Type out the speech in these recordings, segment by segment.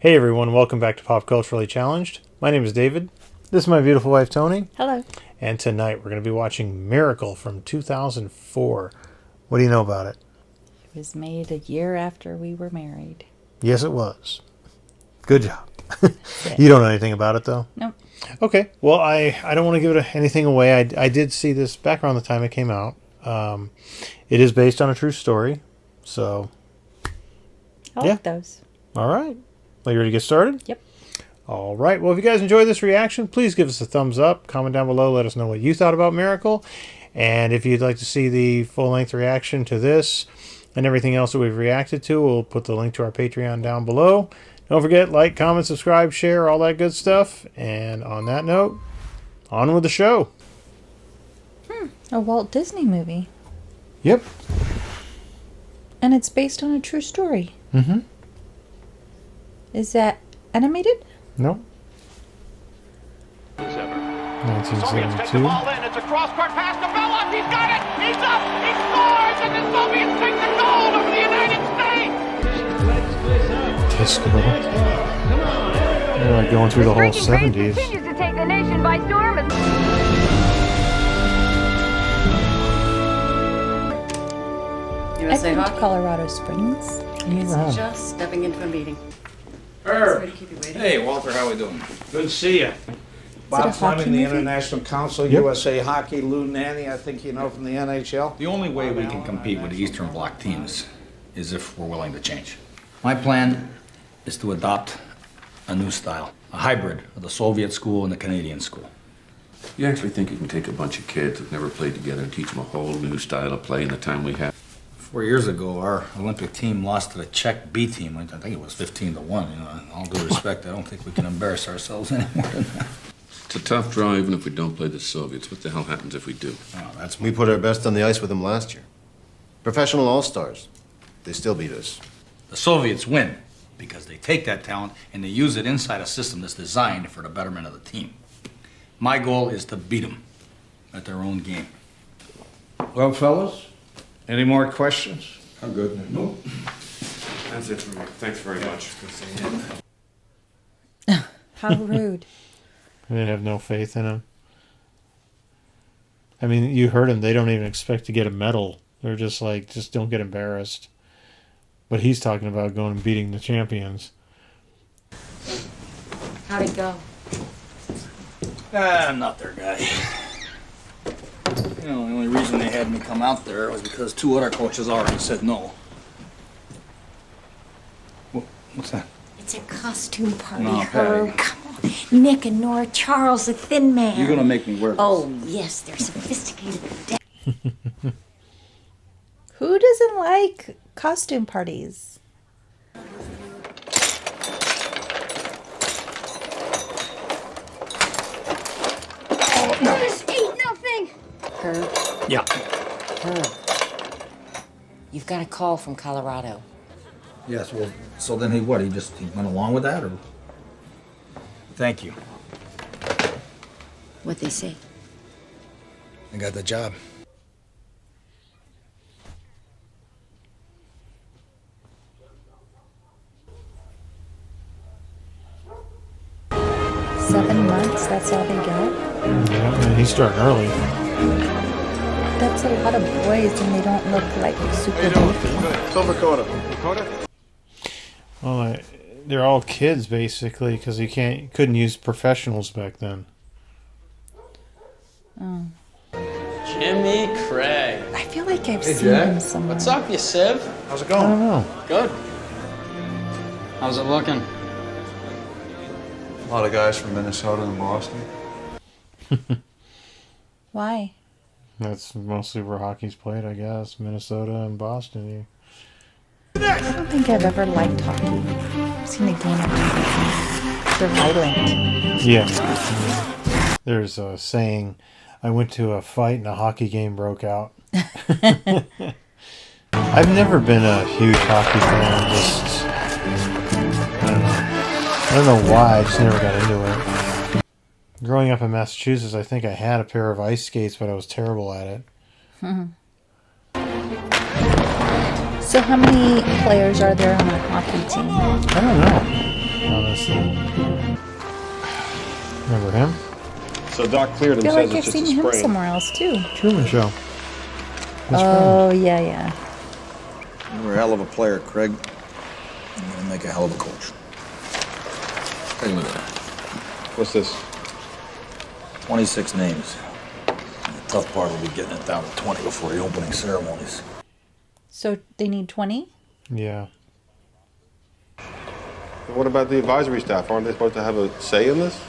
Hey everyone, welcome back to Pop Culturally Challenged. My name is David. This is my beautiful wife Toni. Hello. And tonight we're going to be watching Miracle from 2004. What do you know about it? It was made a year after we were married. Yes, it was. Good job. You don't know anything about it though? Nope. Okay. Well, I don't want to give anything away. I did see this back around the time it came out. It is based on a true story. So, I like those. All right. Are you ready to get started? Yep. All right. Well, if you guys enjoyed this reaction, please give us a thumbs up. Comment down below. Let us know what you thought about Miracle. And if you'd like to see the full-length reaction to this and everything else that we've reacted to, we'll put the link to our Patreon down below. Don't forget, like, comment, subscribe, share, all that good stuff. And on that note, on with the show. A Walt Disney movie. Yep. And it's based on a true story. Mm-hmm. Is that animated? Nope. 1972. Take the ball in. It's a cross-court pass to Belloc. He's got it. He's up. He scores, and the Soviets take the gold over the United States. Disco. They're like going through the whole 70s. Continues to take the nation by storm. I've been to Colorado Springs. It's just stepping into a meeting. Sorry to keep you waiting. Hey, Walter, how we doing? Good to see you. Bob hockey Fleming, the movie? International Council, Yep. USA Hockey, Lou Nanny, I think you know from the NHL. The only way we can compete with the Eastern Bloc teams is if we're willing to change. My plan is to adopt a new style, a hybrid of the Soviet school and the Canadian school. You actually think you can take a bunch of kids that never played together and teach them a whole new style of play in the time we have? 4 years ago, our Olympic team lost to the Czech B team. I think it was 15-1. You know, in all due respect, I don't think we can embarrass ourselves anymore than that. It's a tough draw even if we don't play the Soviets. What the hell happens if we do? Oh, We put our best on the ice with them last year. Professional all-stars. They still beat us. The Soviets win because they take that talent and they use it inside a system that's designed for the betterment of the team. My goal is to beat them at their own game. Well, fellas, any more questions? I'm good. Nope. That's it for me. Thanks very much. How rude. They have no faith in him. I mean, you heard him. They don't even expect to get a medal. They're just like, just don't get embarrassed. But he's talking about going and beating the champions. How'd it go? I'm not their guy. You know, the only reason they had me come out there was because two other coaches already said no. What's that? It's a costume party, No, Herb. Patty. Come on. Nick and Nora Charles, the thin man. You're gonna make me wear this. Oh, yes, they're sophisticated. Who doesn't like costume parties? This ain't nothing. Herb? Yeah. Herb. You've got a call from Colorado. Yes, well, so then he went along with that, or? Thank you. What'd they say? I got the job. $7 that's all they get? Yeah, and he's starting early. That's a lot of boys and they don't look like super goofy. Well, they're all kids basically because couldn't use professionals back then. Oh. Jimmy Craig. I feel like I've seen him somewhere. What's up, you Civ? How's it I going? don't know. Good. How's it looking? A lot of guys from Minnesota and Boston. Why? That's mostly where hockey's played, I guess. Minnesota and Boston. I don't think I've ever liked hockey. I've seen a game of hockey. They're violent. Yeah. There's a saying, I went to a fight and a hockey game broke out. I've never been a huge hockey fan. Just, I don't know why, I just never got into it. Growing up in Massachusetts, I think I had a pair of ice skates, but I was terrible at it. So how many players are there on a hockey team? I don't know. honestly. Remember him? So Doc cleared I him, feel says like it's I've just a seen him sprain. somewhere else too. Truman Show. His Oh, yeah, yeah. You were a hell of a player, Craig. You're gonna make a hell of a coach. Take a look at that. What's this? 26 names. The tough part will be getting it down to 20 before the opening ceremonies. So they need 20? Yeah. What about the advisory staff? Aren't they supposed to have a say in this?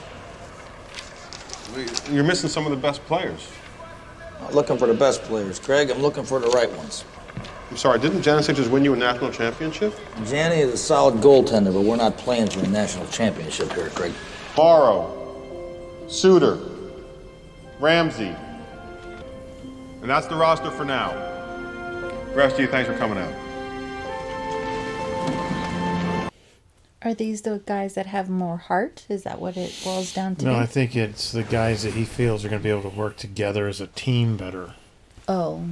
You're missing some of the best players. I'm not looking for the best players, Craig. I'm looking for the right ones. I'm sorry, didn't Janicic just win you a national championship? Janny is a solid goaltender, but we're not playing for a national championship here, Craig. Morrow, Suter, Ramsey. And that's the roster for now. The rest of you, thanks for coming out. Are these the guys that have more heart? Is that what it boils down to? No, I think it's the guys that he feels are going to be able to work together as a team better. Oh.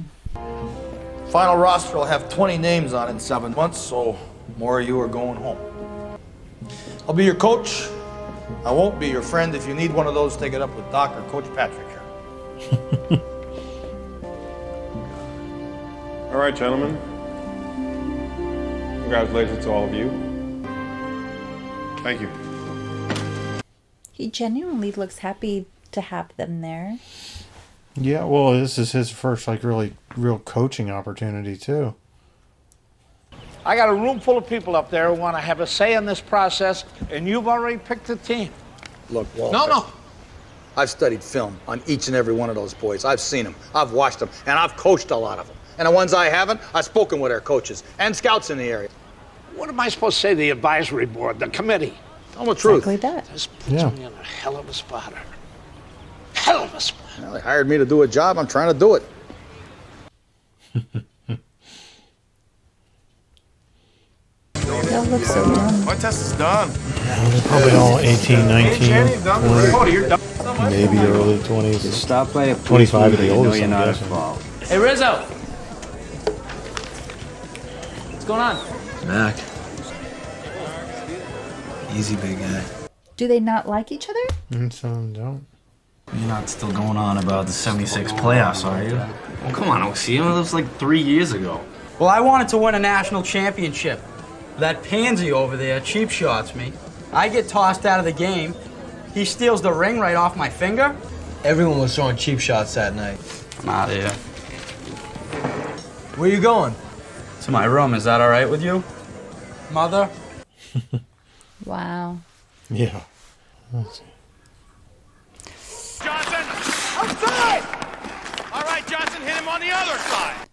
Final roster will have 20 names on it in 7 months, so more of you are going home. I'll be your coach. I won't be your friend. If you need one of those, take it up with Doc or Coach Patrick here. All right, gentlemen. Congratulations to all of you. Thank you. He genuinely looks happy to have them there. Yeah, well, this is his first, like, real coaching opportunity, too. I got a room full of people up there who want to have a say in this process, and you've already picked a team. Look, Walter. No. I've studied film on each and every one of those boys. I've seen them, I've watched them, and I've coached a lot of them. And the ones I haven't, I've spoken with our coaches and scouts in the area. What am I supposed to say to the advisory board, the committee? Tell them the truth. Exactly that. This puts me in a hell of a spot. Hell of a spot. Well, they hired me to do a job. I'm trying to do it. That looks so young. My test is done. They're probably all 18, 19, 20, maybe early 20s. Stop by a 25 of the oldest, I'm guessing. Hey, Rizzo! What's going on? Mac. Easy, big guy. Do they not like each other? And some don't. You're not still going on about the 76 playoffs, are you? Well, come on, OC. That was like 3 years ago. Well, I wanted to win a national championship. That pansy over there cheap shots me. I get tossed out of the game. He steals the ring right off my finger. Everyone was throwing cheap shots that night. I'm out of here. Where you going? To my room. Is that all right with you? Mother? Wow. Yeah. Let's see. Johnson, outside! All right, Johnson, hit him on the other side.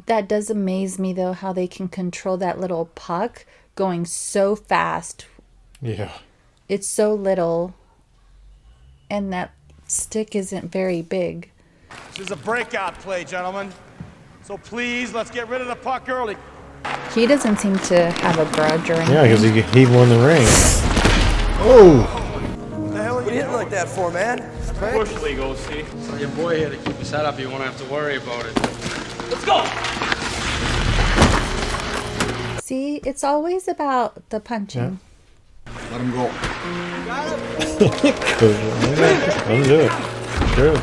That does amaze me, though, how they can control that little puck going so fast. Yeah. It's so little, and that stick isn't very big. This is a breakout play, gentlemen. So please, let's get rid of the puck early. He doesn't seem to have a grudge or anything. Yeah, because he won the ring. Oh! What the hell are you doing? like that for, man? Bush League, OC. Tell your boy here to keep his head up. You won't have to worry about it. Let's go! See, it's always about the punching. Let him go. Let him do it. True.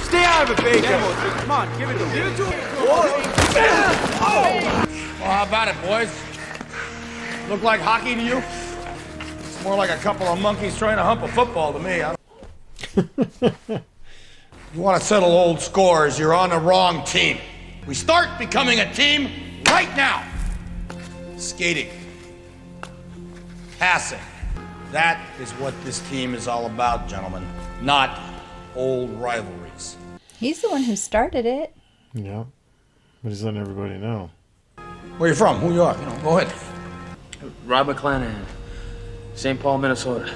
Stay out of it, baby. Come on, give it to him. Give it to him. Well, how about it, boys? Look like hockey to you? It's more like a couple of monkeys trying to hump a football to me. You want to settle old scores, you're on the wrong team. We start becoming a team right now. Skating. Passing. That is what this team is all about, gentlemen. Not old rivalries. He's the one who started it. Yeah. But he's letting everybody know. Where you from? Who you are? Go ahead. Robert Clanahan, St. Paul, Minnesota.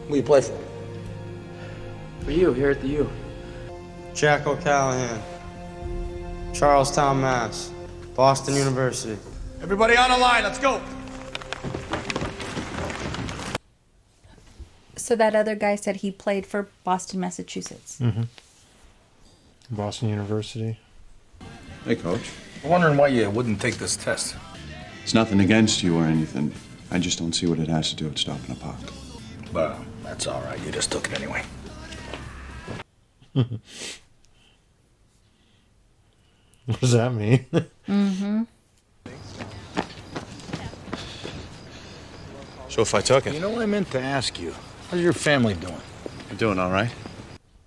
Who you play for? For you, here at the U. Jack O'Callahan, Charlestown, Mass. Boston University. Everybody on the line, let's go. So that other guy said he played for Boston, Massachusetts. Mm-hmm. Boston University. Hey, Coach. I'm wondering why you wouldn't take this test. It's nothing against you or anything. I just don't see what it has to do with stopping a puck. Well, that's all right. You just took it anyway. What does that mean? Mm-hmm. So if I took it? You know, I meant to ask you. How's your family doing? I'm doing all right.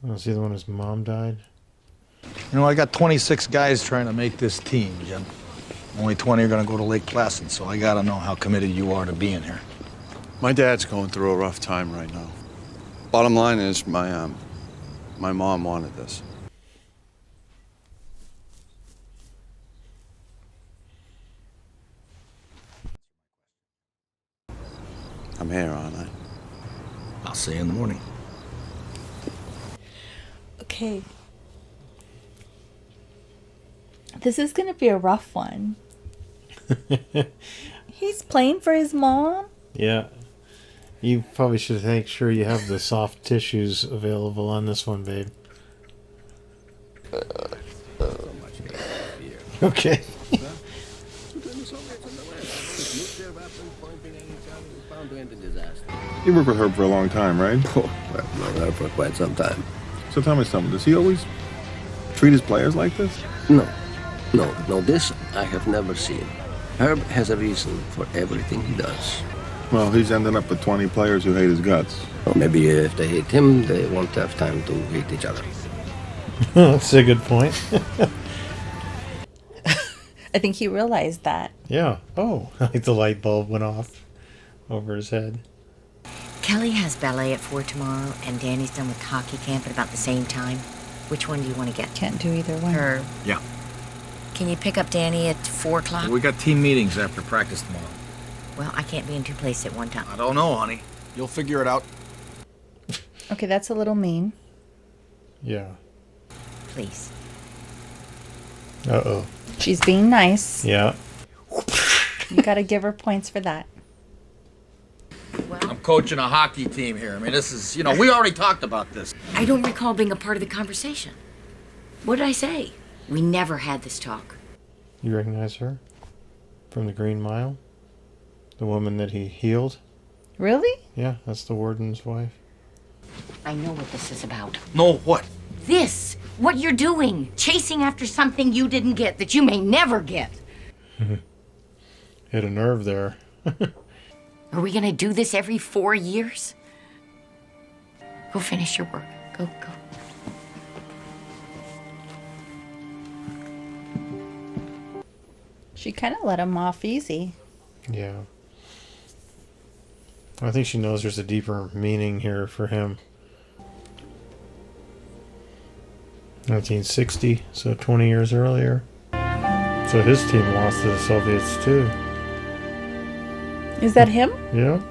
Oh, see the one his mom died? You know, I got 26 guys trying to make this team, Jim. Only 20 are going to go to Lake Placid, so I got to know how committed you are to being here. My dad's going through a rough time right now. Bottom line is, my mom wanted this. I'm here, aren't I? I'll see you in the morning. Okay. This is going to be a rough one. He's playing for his mom? Yeah. You probably should make sure you have the soft tissues available on this one, babe. Okay. You worked with Herb for a long time, right? Oh, I've known her for quite some time. So tell me something. Does he always treat his players like this? No, this I have never seen. Herb has a reason for everything he does. Well, he's ending up with 20 players who hate his guts. Or maybe if they hate him, they won't have time to hate each other. That's a good point. I think he realized that. Yeah. Oh, like the light bulb went off over his head. Kelly has ballet at 4 tomorrow, and Danny's done with hockey camp at about the same time. Which one do you want to get? Can't do either one. Her. Yeah. Can you pick up Danny at 4 o'clock? We got team meetings after practice tomorrow. Well, I can't be in 2 places at one time. I don't know, honey. You'll figure it out. Okay, that's a little mean. Yeah. Please. Uh-oh. She's being nice. Yeah. You gotta give her points for that. I'm coaching a hockey team here. I mean, this is, you know, we already talked about this. I don't recall being a part of the conversation. What did I say? We never had this talk. You recognize her? From the Green Mile? The woman that he healed? Really? Yeah, that's the warden's wife. I know what this is about. No, what? This. What you're doing. Chasing after something you didn't get that you may never get. Hit a nerve there. Are we gonna do this every 4 years? Go finish your work. Go. She kind of let him off easy. Yeah. I think she knows there's a deeper meaning here for him. 1960, so 20 years earlier. So his team lost to the Soviets too. Is that him? Yeah.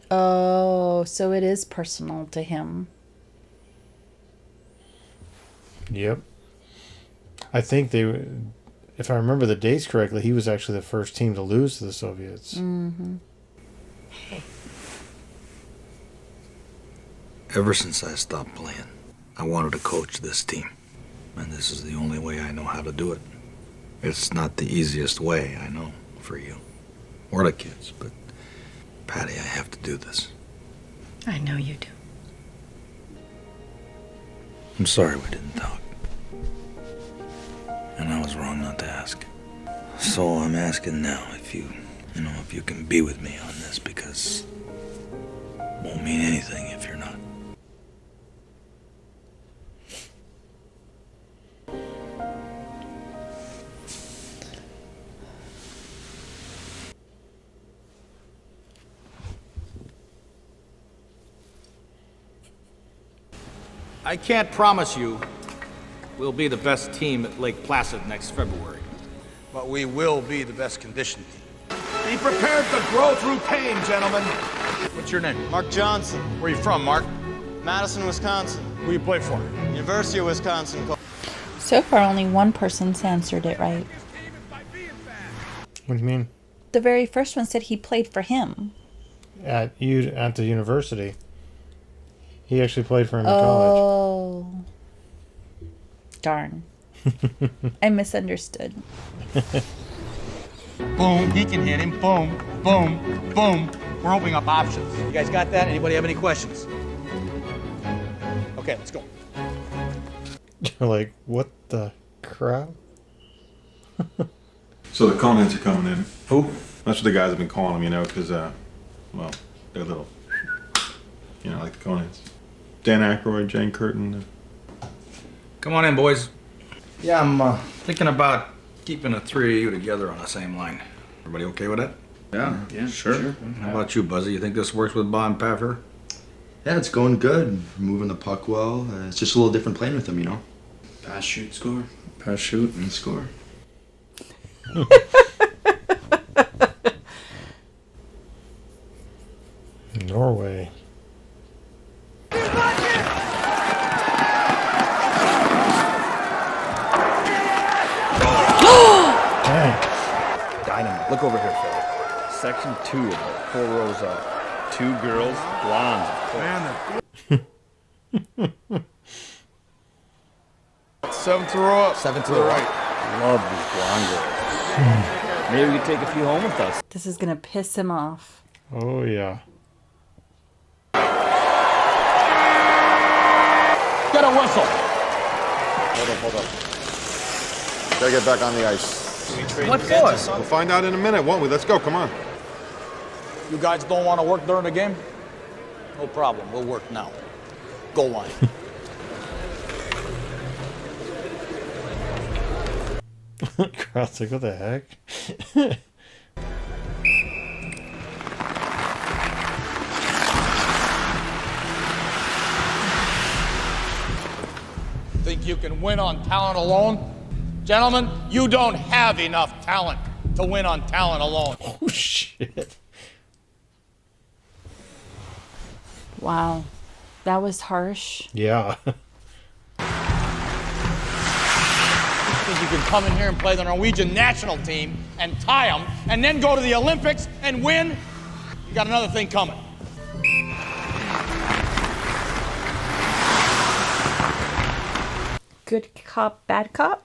Oh, so it is personal to him. Yep. I think they, if I remember the dates correctly, he was actually the first team to lose to the Soviets. Mm-hmm. Ever since I stopped playing, I wanted to coach this team. And this is the only way I know how to do it. It's not the easiest way, I know, for you. Or the kids, but Patty, I have to do this. I know you do. I'm sorry we didn't talk. And I was wrong not to ask. So I'm asking now if you can be with me on this, because it won't mean anything if you're not. I can't promise you we'll be the best team at Lake Placid next February. But we will be the best conditioned team. Be prepared to grow through pain, gentlemen. What's your name? Mark Johnson. Where are you from, Mark? Madison, Wisconsin. Who you play for? University of Wisconsin. So far, only one person's answered it right. What do you mean? The very first one said he played for him. At the university. He actually played for him in college. Oh. Darn. I misunderstood. Boom, he can hit him. Boom, boom, boom. We're opening up options. You guys got that? Anybody have any questions? Okay, let's go. You're like, what the crap? So the Conants are coming in. Who? That's what the guys have been calling them, you know, because, well, they're little, you know, like the Conants. Dan Aykroyd, Jane Curtin. Come on in, boys. Yeah, I'm thinking about keeping the three of you together on the same line. Everybody okay with that? Yeah, sure. How about you, Buzzy? You think this works with Bob Paffer? Yeah, it's going good. Moving the puck well. It's just a little different playing with him, you know? Pass, shoot, score. Pass, shoot, and score. Norway. Dynamite. Look over here, Phil. Section 2 about 4 rows up. 2 girls, blondes, of course. Seventh row up. Seventh row right. Love these blonde girls. Maybe we could take a few home with us. This is gonna piss him off. Oh, yeah. Get a whistle. Hold up. Gotta get back on the ice. What for? We'll find out in a minute, won't we? Let's go, come on. You guys don't want to work during the game? No problem. We'll work now. Goal line. Crowd's like, what the heck? Think you can win on talent alone? Gentlemen, you don't have enough talent to win on talent alone. Oh, shit. Wow. That was harsh. Yeah. Think you can come in here and play the Norwegian national team and tie them and then go to the Olympics and win? You got another thing coming. Good cop, bad cop?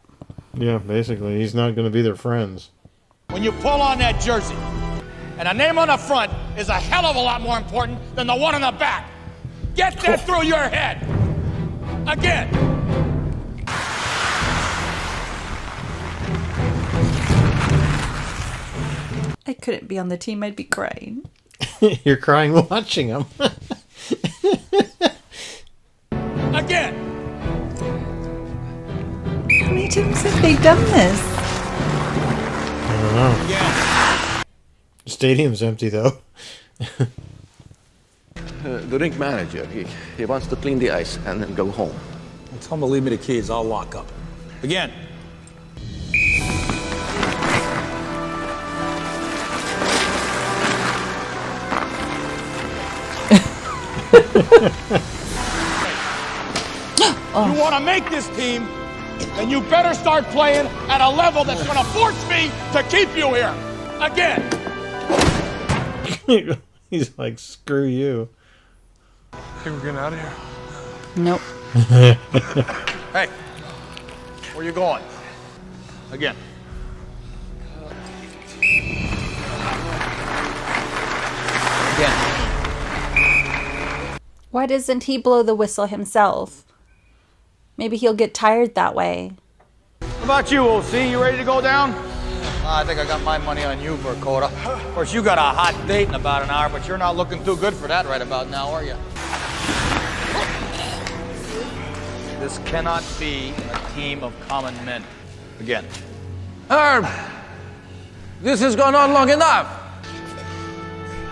Yeah, basically. He's not going to be their friends. When you pull on that jersey, and a name on the front is a hell of a lot more important than the one on the back. Get that through your head. Again. I couldn't be on the team. I'd be crying. You're crying watching him. Again. How many times have they done this? I don't know. Yeah. The stadium's empty, though. The rink manager, he wants to clean the ice and then go home. Tell him to leave me the keys. I'll lock up. Again. Oh. You want to make this team, then you better start playing at a level that's going to force me to keep you here. Again. He's like, screw you. Think we're getting out of here? Nope. Hey, where you going? Again. Again. Why doesn't he blow the whistle himself? Maybe he'll get tired that way. What about you, OC? You ready to go down? I think I got my money on you, Verkota. Of course, you got a hot date in about an hour, but you're not looking too good for that right about now, are you? This cannot be a team of common men. Again. Herb! This has gone on long enough!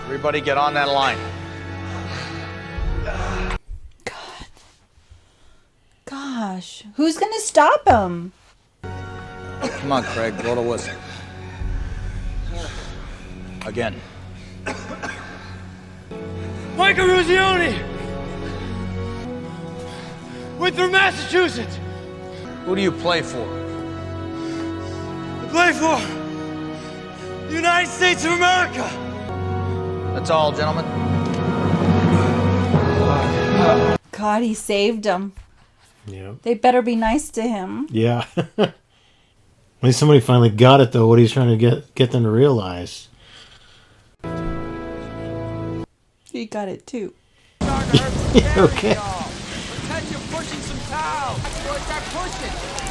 Everybody get on that line. Gosh, who's gonna stop him? Come on, Craig, blow the whistle. Again. Michael Ruzioni! We're from Massachusetts! Who do you play for? I play for the United States of America! That's all, gentlemen. God, he saved him. Yeah. They better be nice to him. Yeah. At least somebody finally got it, though, what he's trying to get them to realize. He got it too. Okay.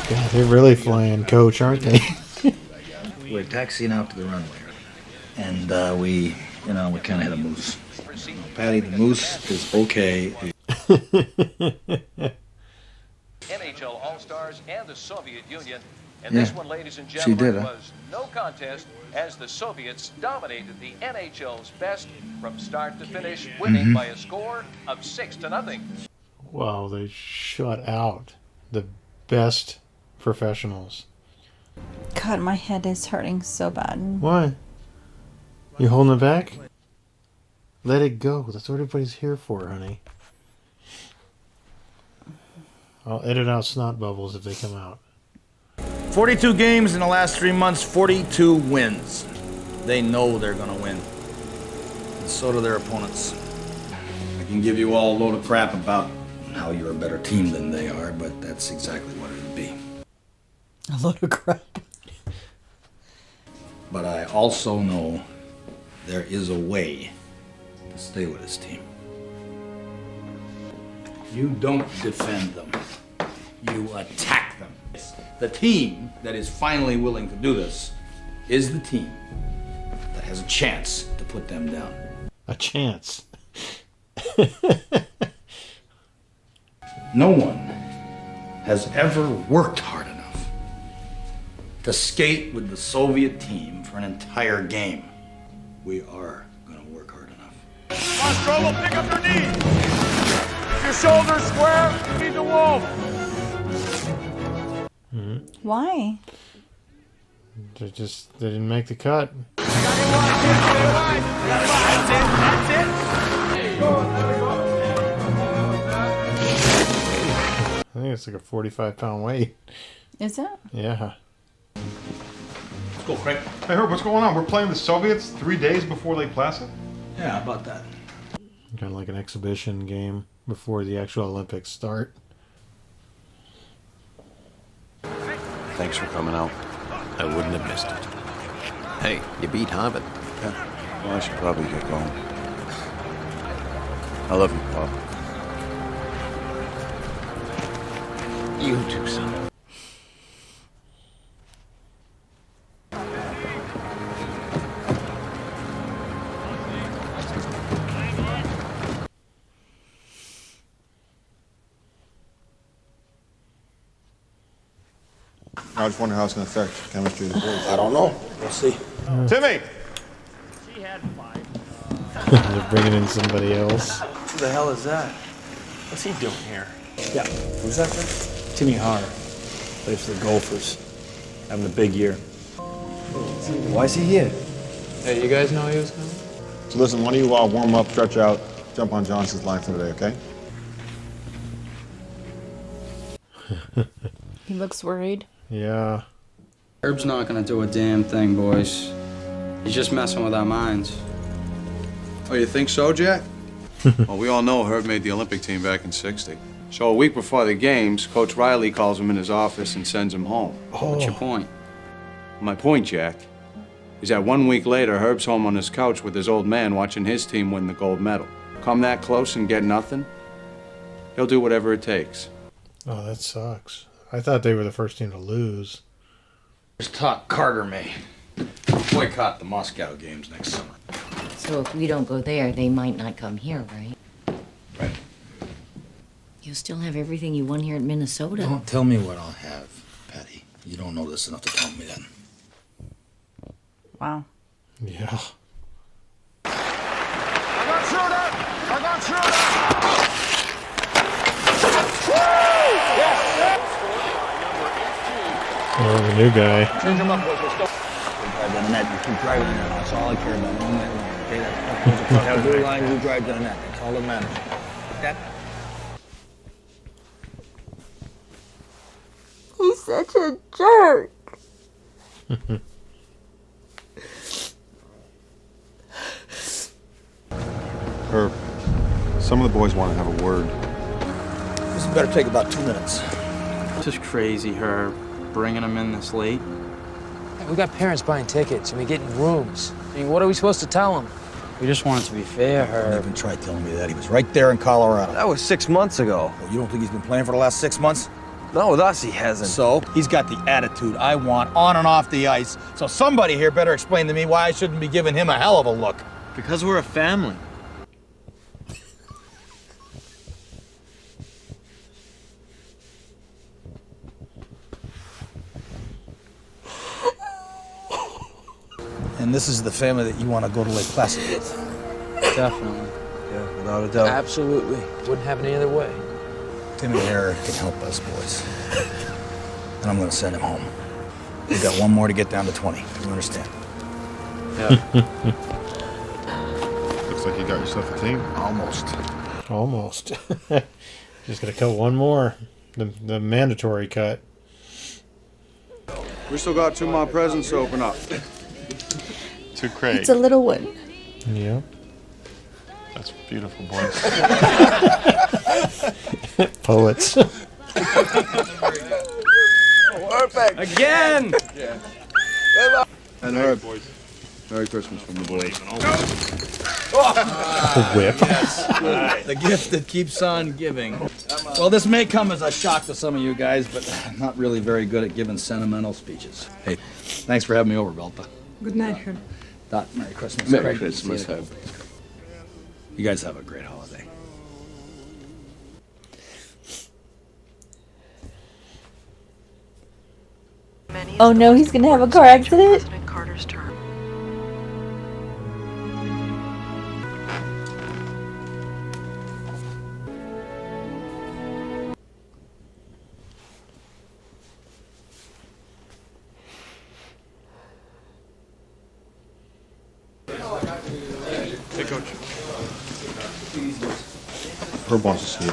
God, they're really flying coach, aren't they? We're taxiing out to the runway, and we kind of hit a moose. Patty, the moose is okay. NHL All-Stars and the Soviet Union. And Yeah, this one, ladies and she gentlemen, did, huh? was no contest as the Soviets dominated the NHL's best from start to finish, winning Mhm. by a score of 6-0. Wow, they shut out the best professionals. God, my head is hurting so bad. Why? You holding it back? Let it go. That's what everybody's here for, honey. I'll edit out snot bubbles if they come out. 42 games in the last 3 months, 42 wins. They know they're going to win. And so do their opponents. I can give you all a load of crap about how you're a better team than they are, but that's exactly what it'll be. A load of crap. But I also know there is a way to stay with this team. You don't defend them. You attack them. The team that is finally willing to do this is the team that has a chance to put them down. A chance. No one has ever worked hard enough to skate with the Soviet team for an entire game. We are going to work hard enough. Come on, Strobel, pick up your knees. Keep your shoulders square. Feed the wolf. Why? They didn't make the cut. I think it's like a 45-pound weight. Is it? Yeah. Let's go, Craig. Hey, Herb, what's going on? We're playing the Soviets 3 days before Lake Placid? Yeah, how about that? Kind of like an exhibition game before the actual Olympics start. Thanks for coming out. I wouldn't have missed it. Hey, you beat Harvard. Yeah. Well, I should probably get going. I love you, Pop. You too, son. I just wonder how it's going to affect chemistry of the boys. I don't know. We'll see. Timmy! They're bringing in somebody else. Who the hell is that? What's he doing here? Yeah. Who's that? Timmy Har. Plays for the Gophers. Having a big year. Why is he here? Hey, you guys know he was coming? So listen, why don't you warm up, stretch out, jump on Johnson's line for today, okay? He looks worried. Yeah. Herb's not gonna do a damn thing, boys. He's just messing with our minds. Oh, you think so, Jack? Well, we all know Herb made the Olympic team back in '60. So a week before the games, Coach Riley calls him in his office and sends him home. What's your point? My point, Jack, is that 1 week later, Herb's home on his couch with his old man watching his team win the gold medal. Come that close and get nothing, he'll do whatever it takes. Oh, that sucks. I thought they were the first team to lose. Just taught Carter May. Boycott the Moscow games next summer. So if we don't go there, they might not come here, right? Right. You'll still have everything you won here in Minnesota. Don't tell me what I'll have, Patty. You don't know this enough to tell me then. Wow. Yeah. I got shooter! I got shooter! Yes! Oh, the new guy. Change him up, boys. Let's go. Drive to the net. You keep driving to the net. That's all I care about. No net line. Okay, that's blue line. You drive to the net. That's all that matters. That. He's such a jerk. Herb, some of the boys want to have a word. This better take about 2 minutes. Just crazy, Herb. Bringing him in this late. We got parents buying tickets and we getting rooms. I mean, what are we supposed to tell them? We just want it to be fair, Herb. Don't even try telling me that. He was right there in Colorado. That was 6 months ago. Well, you don't think he's been playing for the last 6 months? No, with us he hasn't. So, he's got the attitude I want on and off the ice. So somebody here better explain to me why I shouldn't be giving him a hell of a look. Because we're a family. And this is the family that you want to go to Lake Placid with. Definitely. Yeah, without a doubt. Absolutely. Wouldn't have it any other way. Timmy Harris can help us, boys. And I'm going to send him home. We've got one more to get down to 20. You understand? Yeah. Looks like you got yourself a team. Almost. Almost. Just got to cut one more. The mandatory cut. We still got 2 more presents to open up. To Craig. It's a little one. Yeah. That's beautiful, boys. Poets. Perfect. Again! And Herb, Merry Christmas from the boys. Whip. Yes. The gift that keeps on giving. Well, this may come as a shock to some of you guys, but I'm not really very good at giving sentimental speeches. Hey, thanks for having me over, Belta. Good night, Herb. Dot, Merry Christmas. Merry Craig. Christmas, See you. Herb. You guys have a great holiday. Oh no, he's gonna have a car accident? Hey, Coach. Herb wants to see you.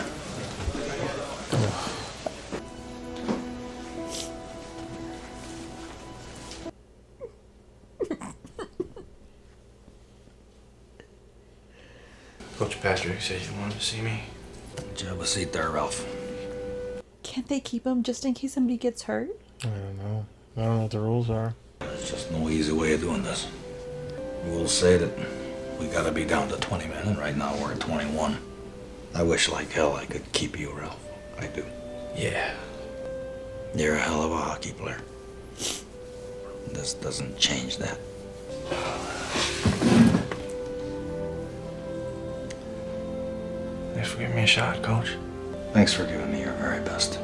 Coach Patrick said you wanted to see me. Did you have a seat there, Ralph? Can't they keep him just in case somebody gets hurt? I don't know. I don't know what the rules are. There's just no easy way of doing this. We'll say that we gotta be down to 20 men, and right now we're at 21. I wish like hell I could keep you, Ralph. I do. Yeah. You're a hell of a hockey player. This doesn't change that. Thanks for giving me a shot, Coach. Thanks for giving me your very best.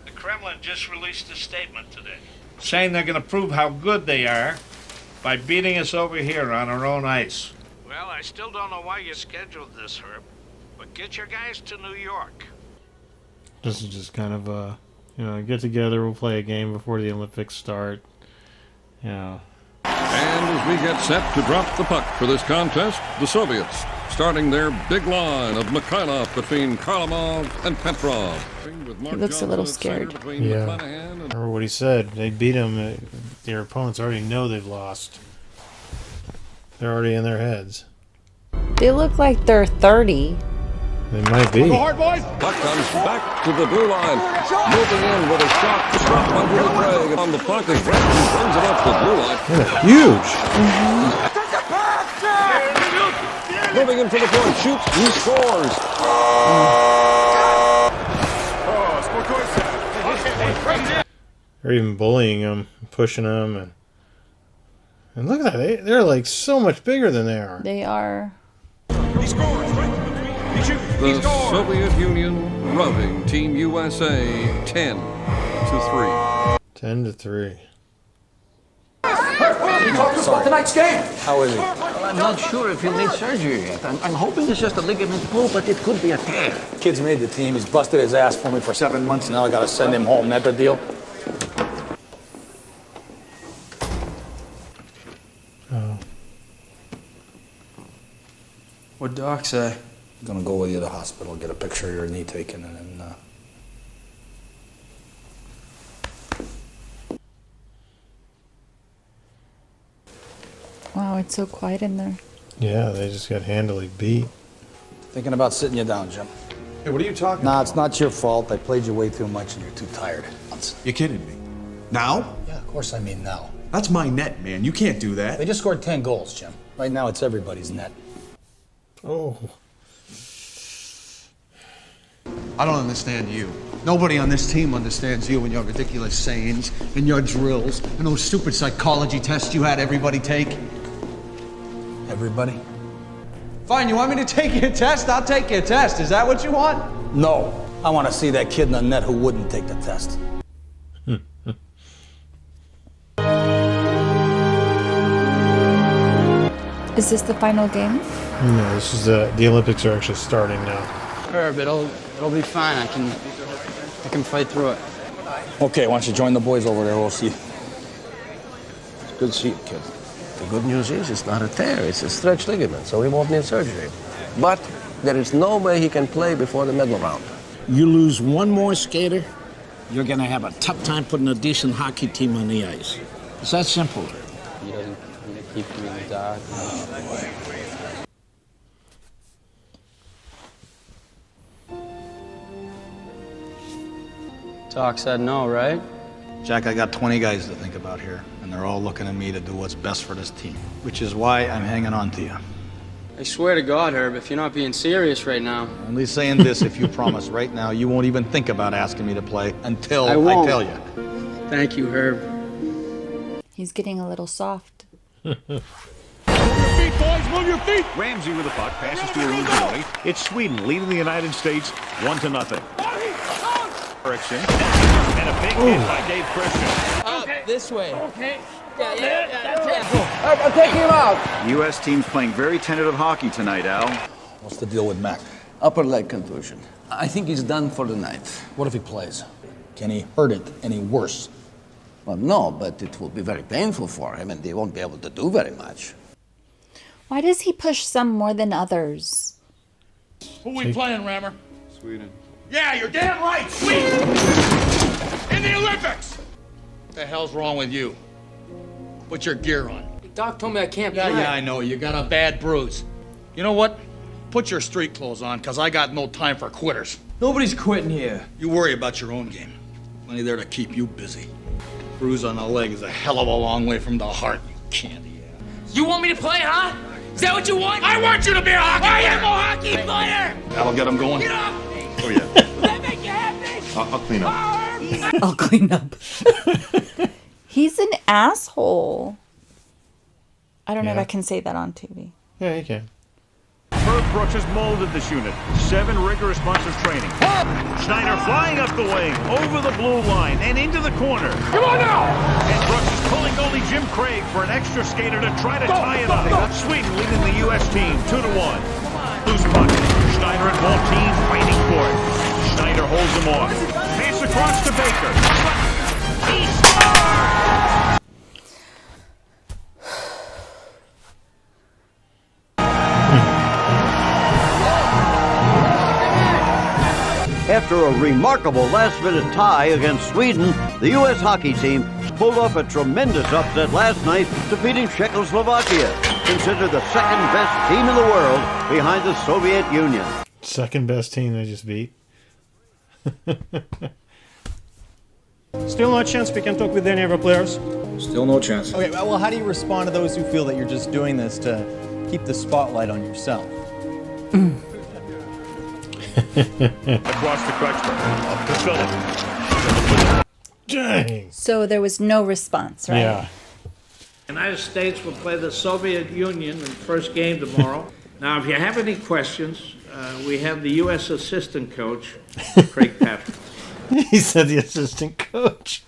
The Kremlin just released a statement today, saying they're going to prove how good they are by beating us over here on our own ice. Well, I still don't know why you scheduled this, Herb, but get your guys to New York. This is just kind of a, get together, we'll play a game before the Olympics start. And as we get set to drop the puck for this contest, the Soviets starting their big line of Mikhailov between Kharlamov and Petrov. He looks a little scared. Yeah. I remember what he said. They beat him. Their opponents already know they've lost. They're already in their heads. They look like they're 30. They might be. Puck comes back to the blue line. Moving in with a shot. Stop under the drag. On the puck as Brandon brings it up the blue line. Yeah, huge. Moving in for the point. Shoots. He scores. They're even bullying him, pushing him, and look at that. They're like so much bigger than they are. They are. The Soviet Union routing Team USA 10-3. 10-3. Can you talk to us about tonight's game? How is he? Well, I'm not sure if he'll need surgery yet. I'm hoping it's just a ligament pull, but it could be a tear. Kid's made the team. He's busted his ass for me for 7 months. Now I gotta send him home. That the deal? Oh. What'd Doc say? I'm gonna go with you to the hospital, get a picture of your knee taken, and then, Wow, it's so quiet in there. Yeah, they just got handily beat. Thinking about sitting you down, Jim. Hey, what are you talking Nah, about? it's not your fault. I played you way too much and you're too tired. You're kidding me. Now? Yeah, of course I mean now. That's my net, man. You can't do that. They just scored 10 goals, Jim. Right now it's everybody's net. Oh. I don't understand you. Nobody on this team understands you and your ridiculous sayings and your drills and those stupid psychology tests you had everybody take. Everybody? Fine, you want me to take your test? I'll take your test. Is that what you want? No. I want to see that kid in the net who wouldn't take the test. Is this the final game? No, this is the Olympics are actually starting now. Herb, it'll be fine. I can fight through it. Okay, why don't you join the boys over there? We'll see. It's good to see you, kid. The good news is it's not a tear, it's a stretched ligament, so he won't need surgery. But there is no way he can play before the medal round. You lose one more skater, you're going to have a tough time putting a decent hockey team on the ice. It's that simple. He doesn't keep you in the dark. Doc said no, right? Jack, I got 20 guys to think about here, and they're all looking at me to do what's best for this team, which is why I'm hanging on to you. I swear to God, Herb, if you're not being serious right now. Only saying this if you promise right now you won't even think about asking me to play until I won't. I tell you. Thank you, Herb. He's getting a little soft. Feet, boys, move your feet. Ramsey with the puck, passes to originally. It's Sweden leading the United States 1-0. Eriksson, and a big hit by Dave Christian. This way. Okay. I'm taking him out. U.S. team's playing very tentative hockey tonight, Al. What's the deal with Mac? Upper leg contusion. I think he's done for the night. What if he plays? Can he hurt it any worse? Well, no, but it will be very painful for him, and they won't be able to do very much. Why does he push some more than others? Who we playing, Rammer? Sweden. Yeah, you're damn right. Sweden! In the Olympics! What the hell's wrong with you? Put your gear on. Doc told me I can't play. Yeah, I know. You got a bad bruise. You know what? Put your street clothes on, because I got no time for quitters. Nobody's quitting here. You worry about your own game. Plenty there to keep you busy. Bruise on the leg is a hell of a long way from the heart, you candy ass. You want me to play, huh? Is that what you want? I want you to be a hockey I player! am a hockey player! That'll get him going. Get up! Oh, yeah. Does that make you happy? I'll clean up. I'll clean up. He's an asshole. I don't know if I can say that on TV. Yeah, you can. Herb Brooks has molded this unit. 7 rigorous months of training. Schneider flying up the wing, over the blue line, and into the corner. Come on now! And Brooks is pulling goalie Jim Craig for an extra skater to try to tie it up. Sweden leading the U.S. team 2-1. Loose puck. Schneider and Maltine fighting for it. Schneider holds him off. Pass across to Baker. He scores! After a remarkable last-minute tie against Sweden, the U.S. hockey team pulled off a tremendous upset last night, defeating Czechoslovakia, considered the second-best team in the world behind the Soviet Union. Second best team they just beat. Still no chance we can talk with any of our players? Still no chance. Okay, well, how do you respond to those who feel that you're just doing this to keep the spotlight on yourself? Across to Kretschmer. Up to Philip. Dang. So there was no response, right? Yeah. The United States will play the Soviet Union in the first game tomorrow. Now, if you have any questions, we have the U.S. assistant coach, Craig Patrick. He said the assistant coach.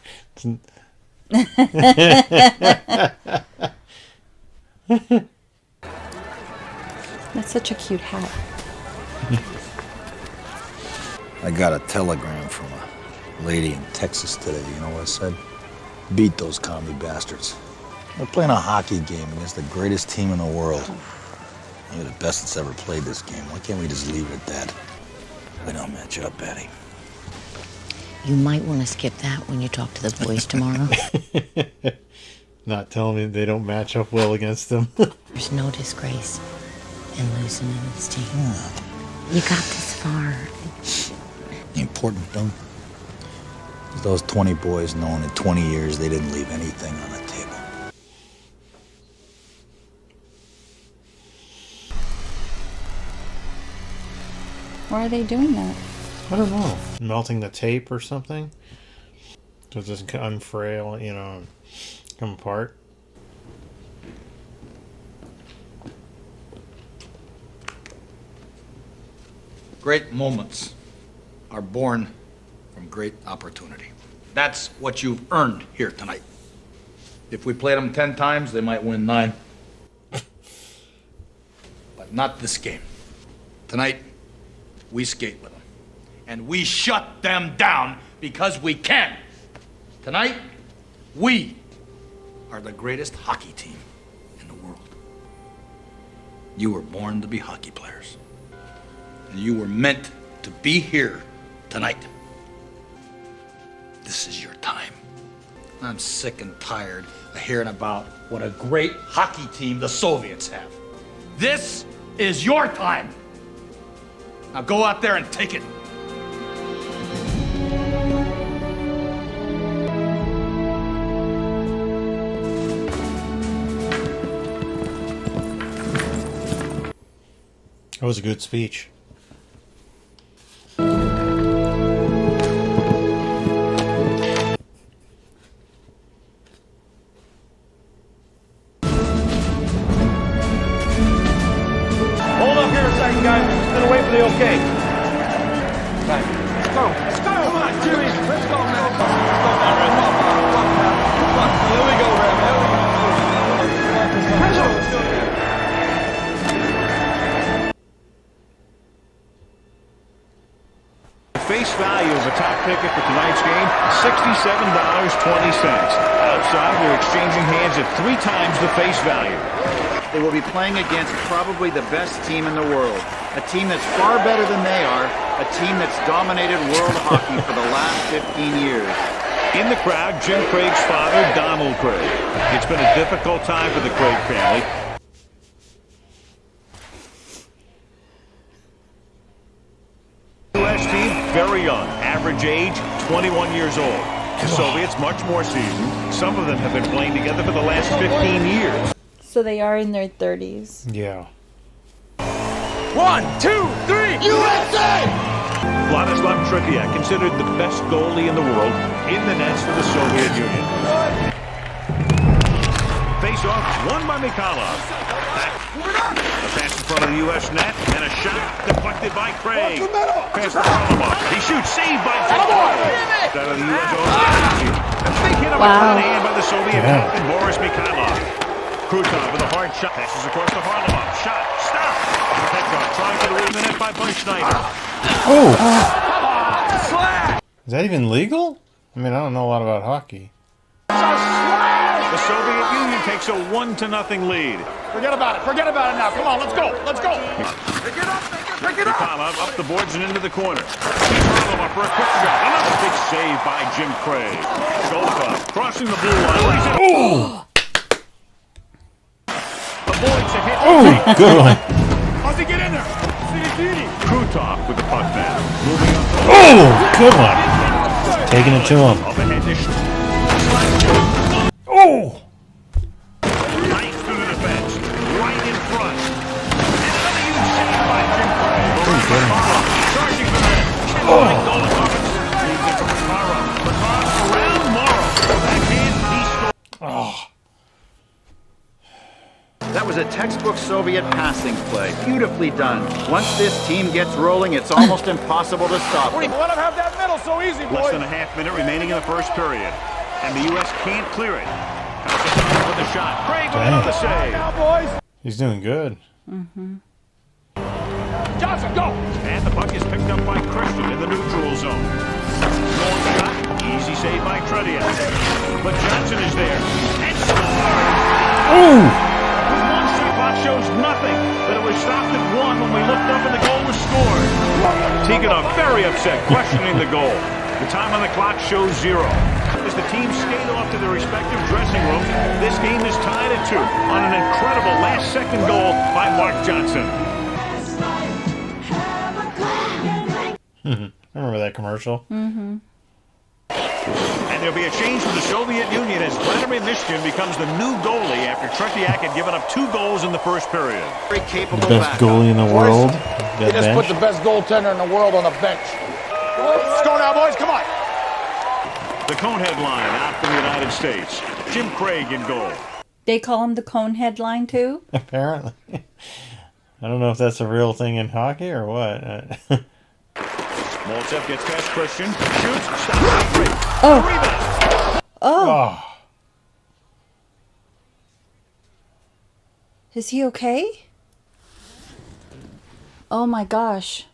That's such a cute hat. I got a telegram from a lady in Texas today. You know what it said? Beat those commie bastards. We're playing a hockey game against the greatest team in the world. You're the best that's ever played this game. Why can't we just leave it at that? We don't match up, Patty. You might want to skip that when you talk to the boys tomorrow. Not telling me they don't match up well against them. There's no disgrace. and losing in this team. You got this far. The important thing is those 20 boys knowing in 20 years they didn't leave anything on the table. Why are they doing that? I don't know. Melting the tape or something? So it doesn't unfrail, you know, come apart. Great moments are born from great opportunity. That's what you've earned here tonight. If we played them 10 times, they might win 9. But not this game. Tonight, we skate with them. And we shut them down because we can. Tonight, we are the greatest hockey team in the world. You were born to be hockey players. And you were meant to be here tonight. This is your time. I'm sick and tired of hearing about what a great hockey team the Soviets have. This is your time. Now go out there and take it. That was a good speech. Hold up here a second, guys. We're just gonna wait for the okay. Right. Let's go. Let's go. Come on, Jimmy. Let's go, man. Let's go, man. Here we go, Red. Here we go. Face value of a top ticket for tonight's game, $67.20. Outside, we're exchanging hands at 3 times the face value. They will be playing against probably the best team in the world. A team that's far better than they are. A team that's dominated world hockey for the last 15 years. In the crowd, Jim Craig's father, Donald Craig. It's been a difficult time for the Craig family. U.S. team, very young. Average age, 21 years old. The Soviets, much more seasoned. Some of them have been playing together for the last 15 years. So they are in their 30s. Yeah. 1, 2, 3, USA! Vladislav Tretiak, considered the best goalie in the world, in the nets for the Soviet Union. Face-off, won by Mikhailov. A pass in front of the U.S. net, and a shot deflected by Craig. Pass to Varlamov. He shoots, saved by Zecca V1. Out of the U.S. own. A big hit on the hand by the Soviet captain, Boris Mikhailov. Krutov with a hard shot. Passes across to Varlamov. Shot. Stop. Petrov trying to lead the net by Schneider. Oh! Is that even legal? I mean, I don't know a lot about hockey. The Soviet Union takes a 1-0 lead. Forget about it. Forget about it now. Come on, let's go. Let's go. Pick it up. Pick it up. Mikhailov up the boards and into the corner. Varlamov for a quick shot. Another big save by Jim Craig. Goldberg crossing the blue line. Oh! Avoids a hit. Oh, good one. How's he get in there? Krutov with the puck now. Moving up. Oh, good one. Taking it to him. Oh! Right through the defense. Right in front. And another huge save by Jim Craig. Charging for that. Oh! Leaves it from Makara. Makara around Morrow. Backhand, he scores. Oh. That was a textbook Soviet passing play. Beautifully done. Once this team gets rolling, it's almost impossible to stop them. Let him have that middle so easy, boys. Less than a half minute remaining in the first period. And the U.S. can't clear it. With the shot. Craig with another save. Now, boys. He's doing good. Mm-hmm. Johnson, go! And the puck is picked up by Christian in the neutral zone. Long shot. Easy save by Tretiak. But Johnson is there. And scores! Oh! Clock shows nothing, but it was stopped at 1 when we looked up and the goal was scored. Tikhonov very upset, questioning the goal. The time on the clock shows 0. As the teams skate off to their respective dressing rooms, this game is tied at 2 on an incredible last-second goal by Mark Johnson. Remember that commercial? Mm-hmm. And there'll be a change for the Soviet Union as Vladimir Mishkin becomes the new goalie after Tretiak had given up 2 goals in the first period. Very capable The best goalie in the world. They just put the best goaltender in the world on the bench. Let's go now, boys. Come on. The Conehead line out from the United States. Jim Craig in goal. They call him the Conehead line too? Apparently. I don't know if that's a real thing in hockey or what. Maltsev gets past Christian. Shoots. Stops. Oh. Rebound. Oh. Is he okay? Oh my gosh.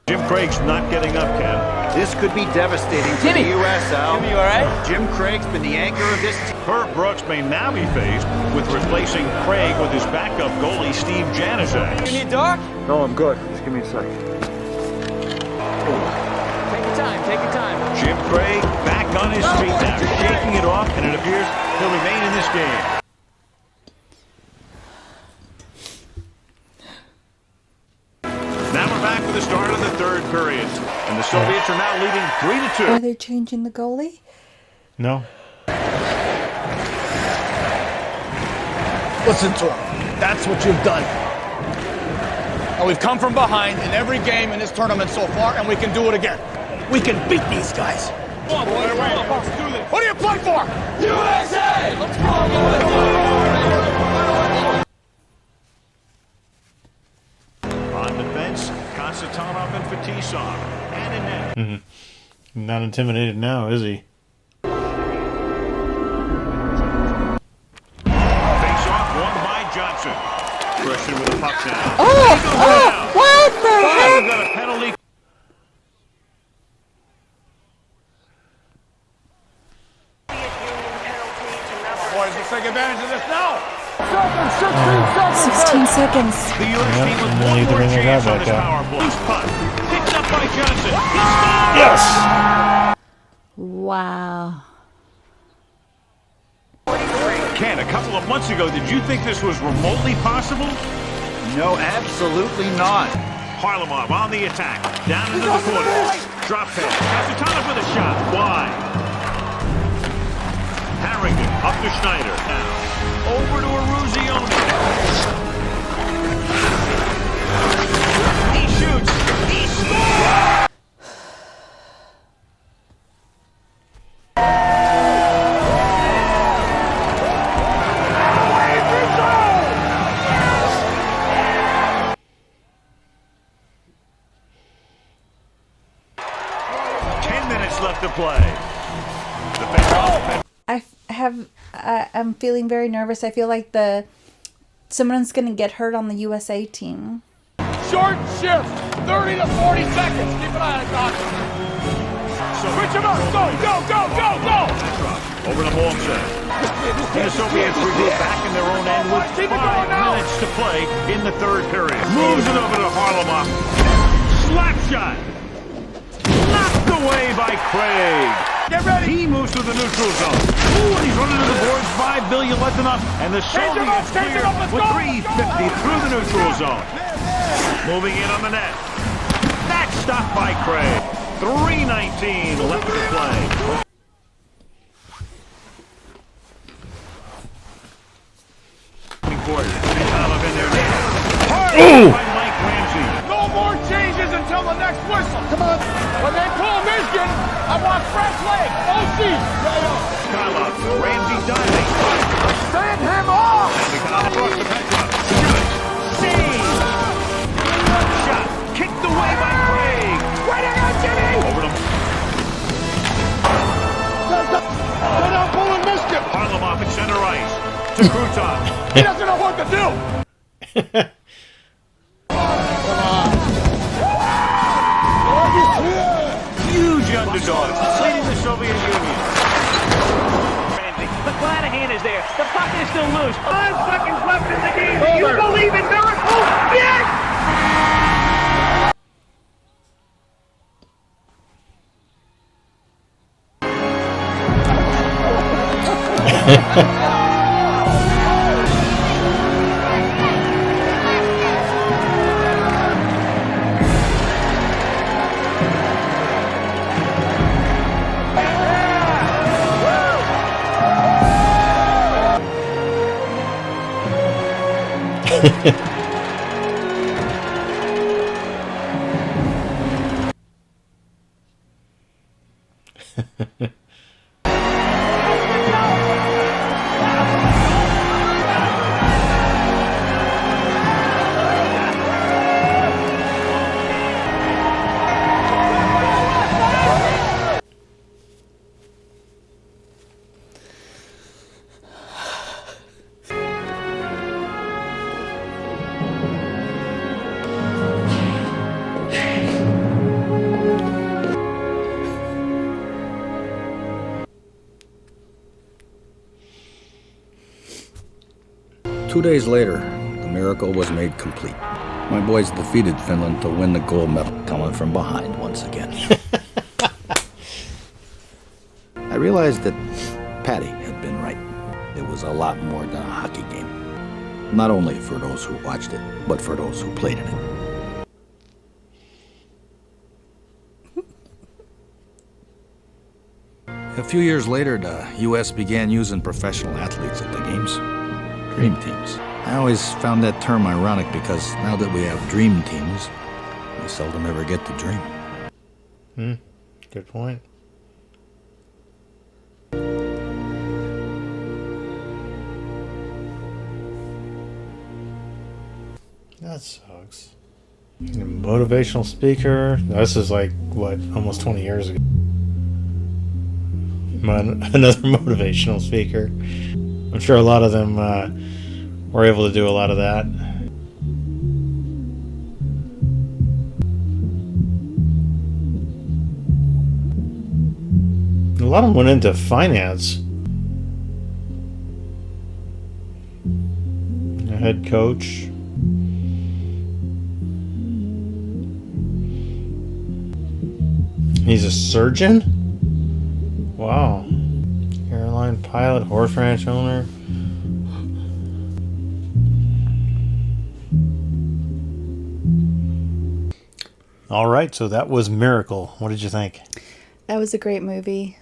Jim Craig's not getting up, Ken. This could be devastating for the U.S., Al. Jimmy, you all right? Jim Craig's been the anchor of this team. Herb Brooks may now be faced with replacing Craig with his backup goalie, Steve Janaszak. You need Doc? No, I'm good. Just give me a sec. Take your time, take your time. Jim Craig back on his feet now, shaking it off, and it appears he'll remain in this game. Now we're back for the start of the third period, and the Soviets are now leading 3-2. Are they changing the goalie? No. Listen to him. That's what you've done. And we've come from behind in every game in this tournament so far, and we can do it again. We can beat these guys. Come on, boys. Let's do this. What do you play for? USA! Let's go! On defense, Konstantinov and Fetisov. And in net. Mm-hmm. Not intimidated now, is he? Face-off won by Johnson. Christian with the puck now. Oh! What the heck? We've got a penalty. Boys, let's take advantage of this now. 16 seconds. The U.S. team with one more chance on this power play. Loose puck. Picked up by Johnson. Yes! Wow. Ken, a couple of months ago, did you think this was remotely possible? No, absolutely not. Harlamov on the attack. Down into the corner. Drop pass. Konstantinov with a shot. Wide. Harrington up to Schneider. Now over to Eruzione. He shoots. He scores! 10 minutes left to play. I'm feeling very nervous. I feel like someone's gonna get hurt on the USA team. Short shift, 30 to 40 seconds. Keep an eye on it, Doc. Switch him up. Go, go, go, go, go. Over to Maltsev. The Soviets regroup back in their own end with 5 minutes to play in the third period. Moves it over to Harlamov. Slap shot. Knocked away by Craig. Get ready. He moves to the neutral zone. Ooh, and he's running to the boards. 5 billion left enough. And the Soviets clear with 3:50 through the neutral zone. Moving in on the net. That's stopped by Craig. 3:19 left to play. No more changes until the next whistle. Come on. When they call Michigan, I want fresh legs. OC. Skylov, Ramsey diving. Send him off. Across the backdrop. Save. Shot. Kicked away by Craig. Right on, Jimmy. Over to They're not pulling Michigan. Harlamov at center ice. To Krutov. He doesn't know what to do. Huge underdogs leading the Soviet Union. McClanahan is there. The puck is still loose. 5 seconds left in the game. Do you believe in miracles? Yes! Two days later, the miracle was made complete. My boys defeated Finland to win the gold medal, coming from behind once again. I realized that Patty had been right. It was a lot more than a hockey game. Not only for those who watched it, but for those who played in it. A few years later, the U.S. began using professional athletes at the games. Dream teams. I always found that term ironic because now that we have dream teams, we seldom ever get to dream. Good point. That sucks. Motivational speaker. This is like, what, almost 20 years ago. Another motivational speaker. I'm sure a lot of them were able to do a lot of that. A lot of them went into finance. A head coach. He's a surgeon? Wow. Airline pilot, horse ranch owner. All right, so that was Miracle. What did you think? That was a great movie.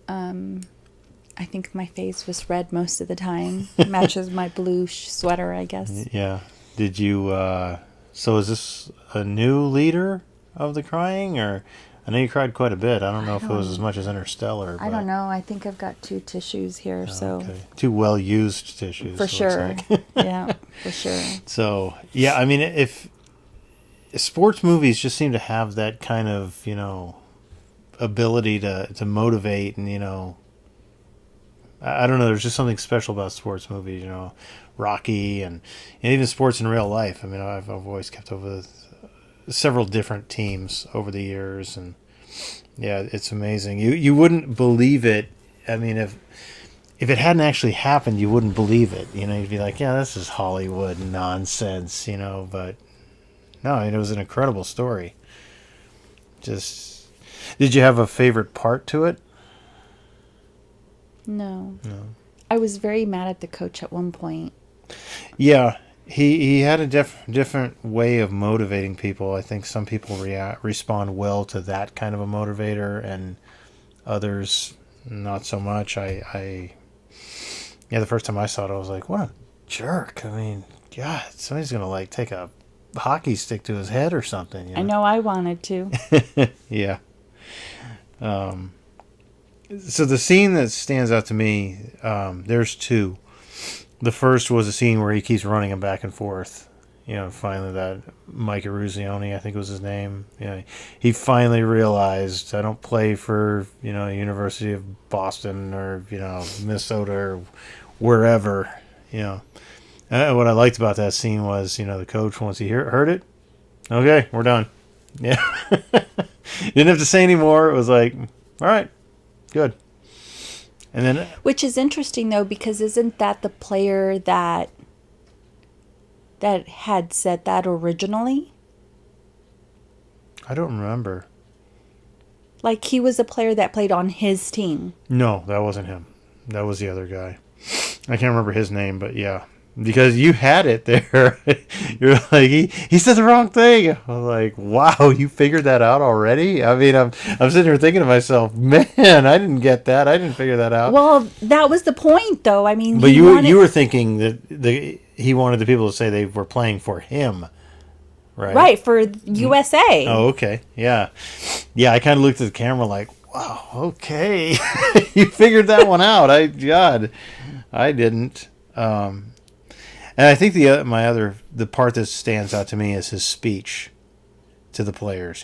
I think my face was red most of the time. Matches my blue sweater, I guess. Yeah. Did you, so is this a new leader of the crying, or I know you cried quite a bit. I don't know if it was as much as Interstellar. I don't know. I think I've got 2 tissues here, so. Okay. 2 well-used tissues. For sure. Like. Yeah, for sure. So, yeah, I mean, if sports movies just seem to have that kind of, you know, ability to motivate and, you know, I don't know, there's just something special about sports movies, you know, Rocky and even sports in real life. I mean, I've always kept up with several different teams over the years, and yeah, it's amazing. You wouldn't believe it. I mean, if it hadn't actually happened, you wouldn't believe it. You know, you'd be like, yeah, this is Hollywood nonsense, you know, but no, I mean, it was an incredible story. Just, did you have a favorite part to it? No. I was very mad at the coach at one point. Yeah, he had a different way of motivating people. I think some people respond well to that kind of a motivator, and others not so much. The first time I saw it, I was like, what a jerk. I mean, God, somebody's gonna like take a hockey stick to his head or something. You know? I know I wanted to. Yeah. So the scene that stands out to me, there's 2. The first was a scene where he keeps running him back and forth. You know, finally that Mike Eruzione, I think was his name. You know, he finally realized I don't play for, you know, University of Boston or, you know, Minnesota or wherever, you know. What I liked about that scene was, you know, the coach, once he heard it, okay, we're done. Yeah. Didn't have to say any more. It was like, all right, good. And then, which is interesting though, because isn't that the player that had said that originally? I don't remember. Like he was a player that played on his team. No, that wasn't him. That was the other guy. I can't remember his name, but yeah. Because you had it there. You're like, he said the wrong thing. I was like, wow, you figured that out already? I mean, I'm sitting here thinking to myself, man, I didn't get that. I didn't figure that out. Well, that was the point, though. I mean, but you were thinking that he wanted the people to say they were playing for him, right? Right, for USA. Oh, okay. Yeah. Yeah, I kind of looked at the camera like, wow, okay. You figured that one out. I didn't. And I think the part that stands out to me is his speech to the players.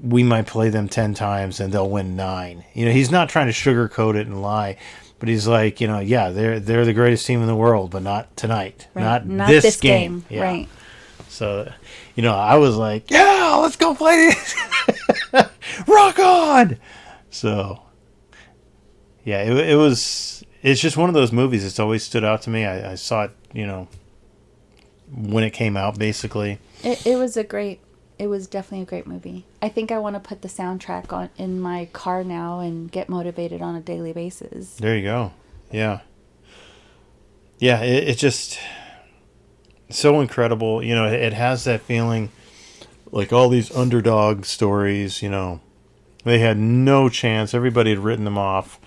We might play them 10 times and they'll win 9. He's not trying to sugarcoat it and lie, but he's like, yeah, they're the greatest team in the world, but not tonight, right. not this game. Yeah. Right. So, I was like, yeah, let's go play this. Rock on. So, yeah, it was. It's just one of those movies that's always stood out to me. I saw it, when it came out, basically. It was definitely a great movie. I think I want to put the soundtrack on in my car now and get motivated on a daily basis. There you go. Yeah. Yeah, it's just so incredible. It has that feeling like all these underdog stories, they had no chance. Everybody had written them off.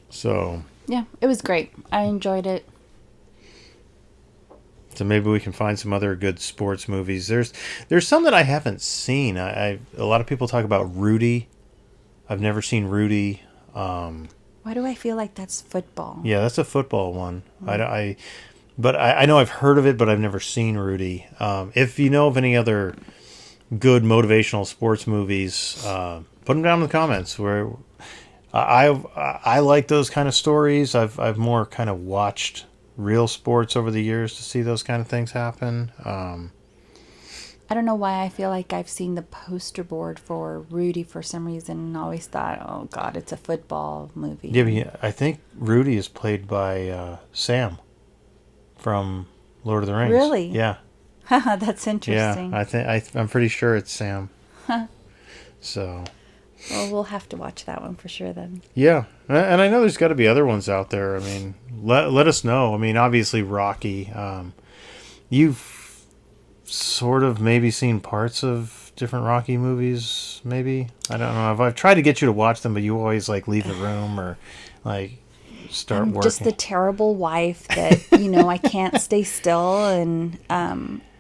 So... yeah, it was great. I enjoyed it. So maybe we can find some other good sports movies. There's some that I haven't seen. A lot of people talk about Rudy. I've never seen Rudy. Why do I feel like that's football? Yeah, that's a football one. But I know I've heard of it, but I've never seen Rudy. If you know of any other good motivational sports movies, put them down in the comments. Where I like those kind of stories. I've more kind of watched real sports over the years to see those kind of things happen. I don't know why I feel like I've seen the poster board for Rudy for some reason and always thought, oh God, it's a football movie. Yeah, but I think Rudy is played by Sam from Lord of the Rings. Really? Yeah. That's interesting. Yeah, I'm pretty sure it's Sam. Huh. So. Well, we'll have to watch that one for sure then. Yeah, and I know there's got to be other ones out there. I mean, let us know. I mean, obviously Rocky. You've sort of maybe seen parts of different Rocky movies, maybe. I don't know. I've tried to get you to watch them, but you always like leave the room or like start working. Just the terrible wife that I can't stay still, and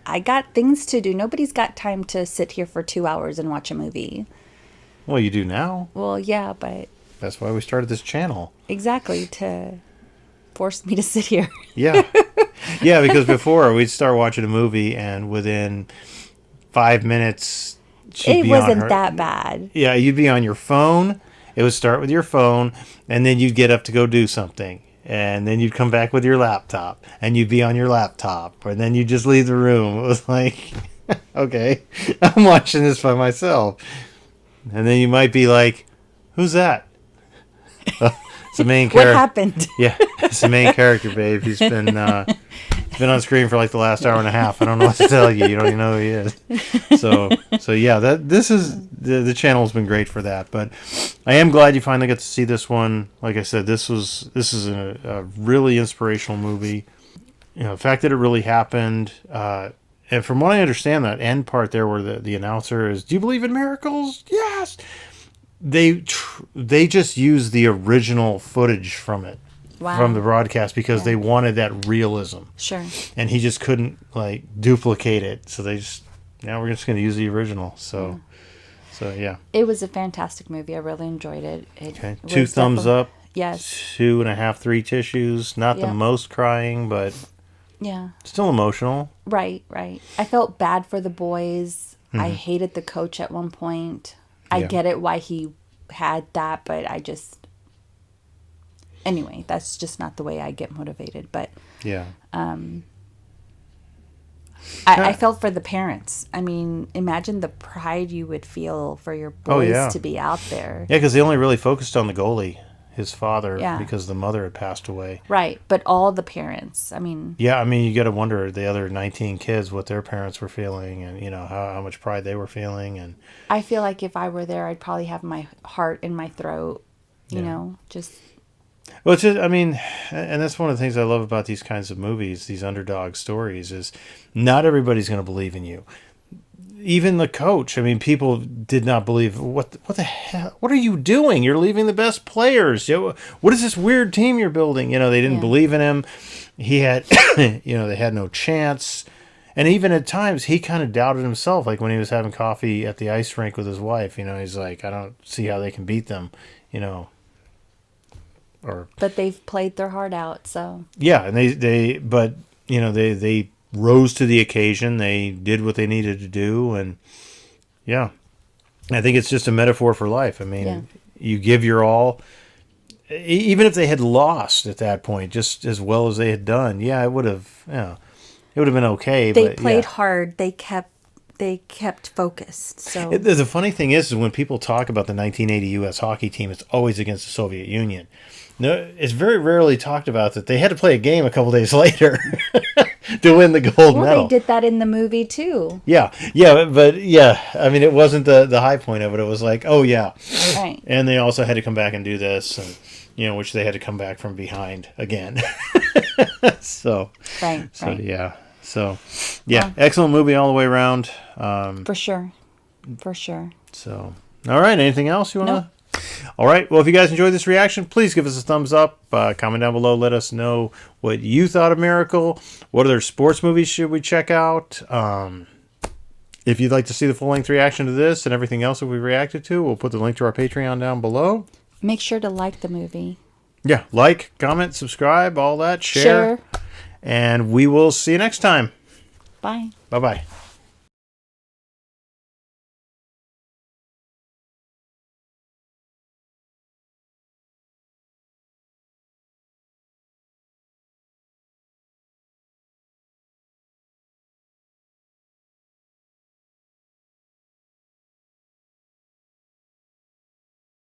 I got things to do. Nobody's got time to sit here for 2 hours and watch a movie. Well, you do now. Well, yeah, but... that's why we started this channel. Exactly, to force me to sit here. Yeah. Yeah, because before, we'd start watching a movie, and within 5 minutes... it wasn't that bad. Yeah, you'd be on your phone. It would start with your phone, and then you'd get up to go do something. And then you'd come back with your laptop, and you'd be on your laptop. And then you'd just leave the room. It was like, okay, I'm watching this by myself. And then you might be like, who's that? It's the main character. What happened? Yeah, it's the main character, babe. He's been on screen for like the last hour and a half. I don't know what to tell you. You don't even know who he is. So yeah, this is the channel's been great for that. But I am glad you finally got to see this one. Like I said, this is a really inspirational movie. The fact that it really happened. And from what I understand, that end part there where the announcer is, do you believe in miracles? Yes. They just used the original footage from it. Wow. From the broadcast because they wanted that realism. Sure. And he just couldn't like duplicate it. So they just, now we're just going to use the original. So yeah. It was a fantastic movie. I really enjoyed it. Okay. 2 thumbs up. Yes. 2.5, 3 tissues. Not the most crying, but yeah, still emotional. Right. I felt bad for the boys. I hated the coach at one point. I get it why he had that, but I just... anyway, that's just not the way I get motivated. But yeah, I felt for the parents. I mean, imagine the pride you would feel for your boys to be out there. Yeah, because they only really focused on the goalie, his father, Yeah. because the mother had passed away. Right, but all the parents, I mean... Yeah, I mean, you got to wonder, the other 19 kids, what their parents were feeling and, you know, how much pride they were feeling. And I feel like if I were there, I'd probably have my heart in my throat, you know, just... Well, it's just, I mean, and that's one of the things I love about these kinds of movies, these underdog stories, is not everybody's going to believe in you. Even the coach, I mean, people did not believe, what the hell, what are you doing? You're leaving the best players. What is this weird team you're building? They didn't believe in him. He had, they had no chance. And even at times, he kind of doubted himself, like when he was having coffee at the ice rink with his wife. He's like, I don't see how they can beat them, But they've played their heart out, so. Yeah, and they rose to the occasion. They did what they needed to do, and yeah, I think it's just a metaphor for life. I mean, you give your all, even if they had lost at that point, just as well as they had done. Yeah, it would have been okay. They played hard. They kept focused. So the funny thing is when people talk about the 1980 U.S. hockey team, it's always against the Soviet Union. No, it's very rarely talked about that they had to play a game a couple days later to win the gold medal. They did that in the movie too. Yeah, but I mean, it wasn't the high point of it. It was like, oh yeah, right. And they also had to come back and do this, and which they had to come back from behind again. So right. Yeah, excellent movie all the way around. For sure. So, all right, anything else you want to? Nope. All right. Well, if you guys enjoyed this reaction, please give us a thumbs up. Comment down below. Let us know what you thought of Miracle. What other sports movies should we check out? If you'd like to see the full-length reaction to this and everything else that we reacted to, we'll put the link to our Patreon down below. Make sure to like the movie. Yeah. Like, comment, subscribe, all that. Share. And we will see you next time. Bye. Bye-bye.